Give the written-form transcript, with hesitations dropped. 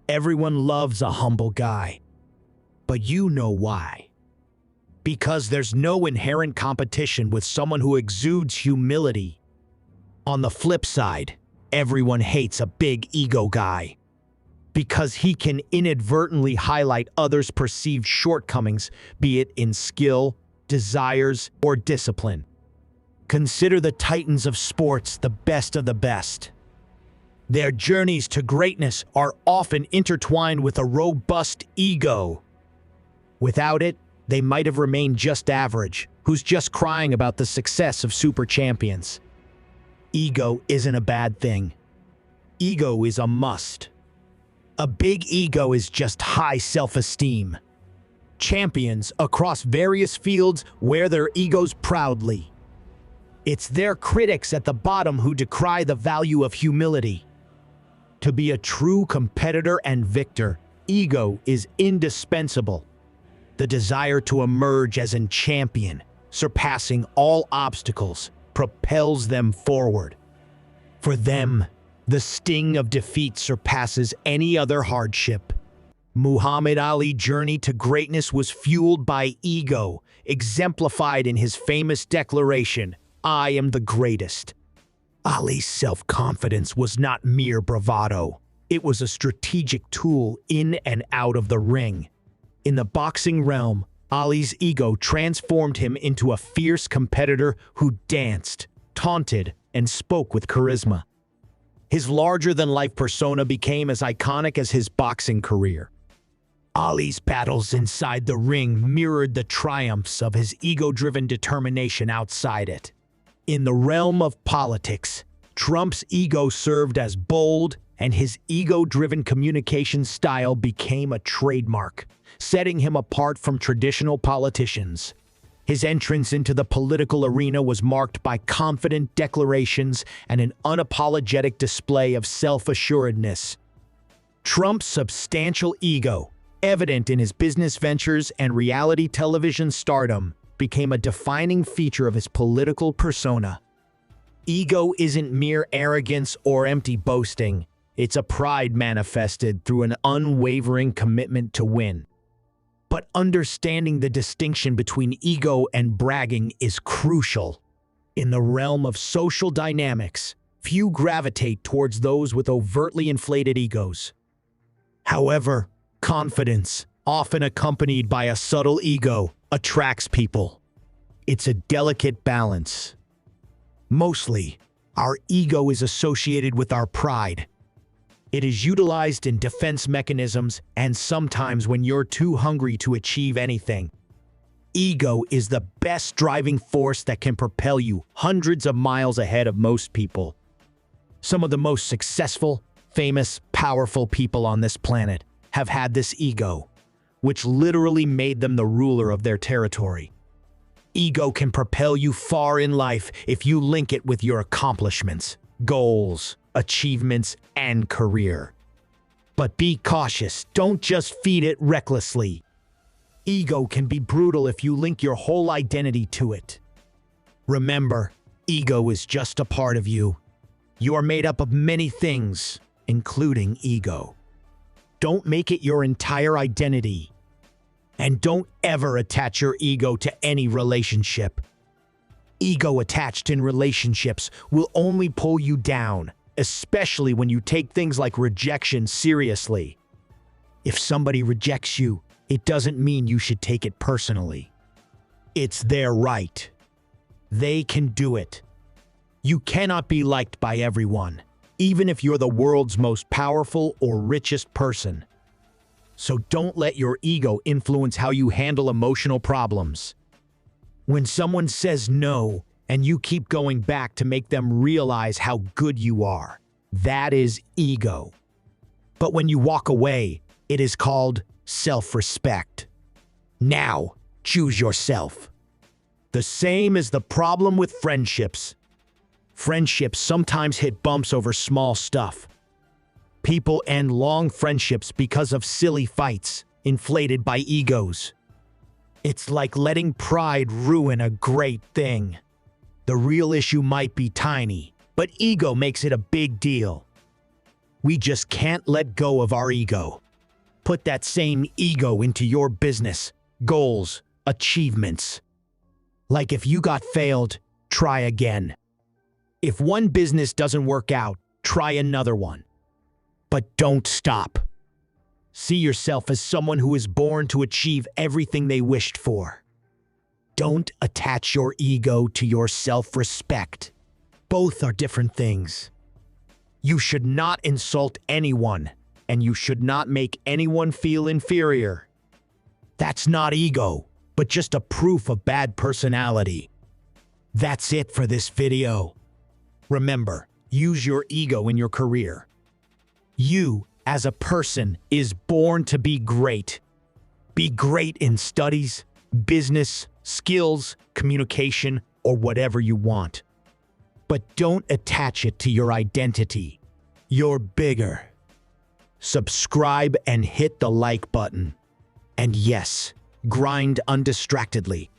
Everyone loves a humble guy. But you know why. Because there's no inherent competition with someone who exudes humility. On the flip side, everyone hates a big ego guy. Because he can inadvertently highlight others' perceived shortcomings, be it in skill, desires, or discipline. Consider the titans of sports the best of the best. Their journeys to greatness are often intertwined with a robust ego. Without it, they might have remained just average, who's just crying about the success of super champions. Ego isn't a bad thing. Ego is a must. A big ego is just high self-esteem. Champions across various fields wear their egos proudly. It's their critics at the bottom who decry the value of humility. To be a true competitor and victor, ego is indispensable. The desire to emerge as a champion, surpassing all obstacles, propels them forward. For them, the sting of defeat surpasses any other hardship. Muhammad Ali's journey to greatness was fueled by ego, exemplified in his famous declaration, "I am the greatest." Ali's self-confidence was not mere bravado. It was a strategic tool in and out of the ring. In the boxing realm, Ali's ego transformed him into a fierce competitor who danced, taunted, and spoke with charisma. His larger-than-life persona became as iconic as his boxing career. Ali's battles inside the ring mirrored the triumphs of his ego-driven determination outside it. In the realm of politics, Trump's ego served as bold, and his ego-driven communication style became a trademark, setting him apart from traditional politicians. His entrance into the political arena was marked by confident declarations and an unapologetic display of self-assuredness. Trump's substantial ego, evident in his business ventures and reality television stardom, became a defining feature of his political persona. Ego isn't mere arrogance or empty boasting. It's a pride manifested through an unwavering commitment to win. But understanding the distinction between ego and bragging is crucial. In the realm of social dynamics, few gravitate towards those with overtly inflated egos. However, confidence, often accompanied by a subtle ego, attracts people. It's a delicate balance. Mostly, our ego is associated with our pride. It is utilized in defense mechanisms and sometimes when you're too hungry to achieve anything. Ego is the best driving force that can propel you hundreds of miles ahead of most people. Some of the most successful, famous, powerful people on this planet have had this ego, which literally made them the ruler of their territory. Ego can propel you far in life if you link it with your accomplishments, goals, achievements, and career. But be cautious, don't just feed it recklessly. Ego can be brutal if you link your whole identity to it. Remember, ego is just a part of you. You are made up of many things, including ego. Don't make it your entire identity. And don't ever attach your ego to any relationship. Ego attached in relationships will only pull you down, especially when you take things like rejection seriously. If somebody rejects you, it doesn't mean you should take it personally. It's their right. They can do it. You cannot be liked by everyone, even if you're the world's most powerful or richest person. So don't let your ego influence how you handle emotional problems. When someone says no, and you keep going back to make them realize how good you are, that is ego. But when you walk away, it is called self-respect. Now, choose yourself. The same is the problem with friendships. Friendships sometimes hit bumps over small stuff. People end long friendships because of silly fights, inflated by egos. It's like letting pride ruin a great thing. The real issue might be tiny, but ego makes it a big deal. We just can't let go of our ego. Put that same ego into your business, goals, achievements. Like if you got failed, try again. If one business doesn't work out, try another one. But don't stop. See yourself as someone who is born to achieve everything they wished for. Don't attach your ego to your self-respect. Both are different things. You should not insult anyone, and you should not make anyone feel inferior. That's not ego, but just a proof of bad personality. That's it for this video. Remember, use your ego in your career. You, as a person, is born to be great. Be great in studies, business, skills, communication, or whatever you want. But don't attach it to your identity. You're bigger. Subscribe and hit the like button. And yes, grind undistractedly.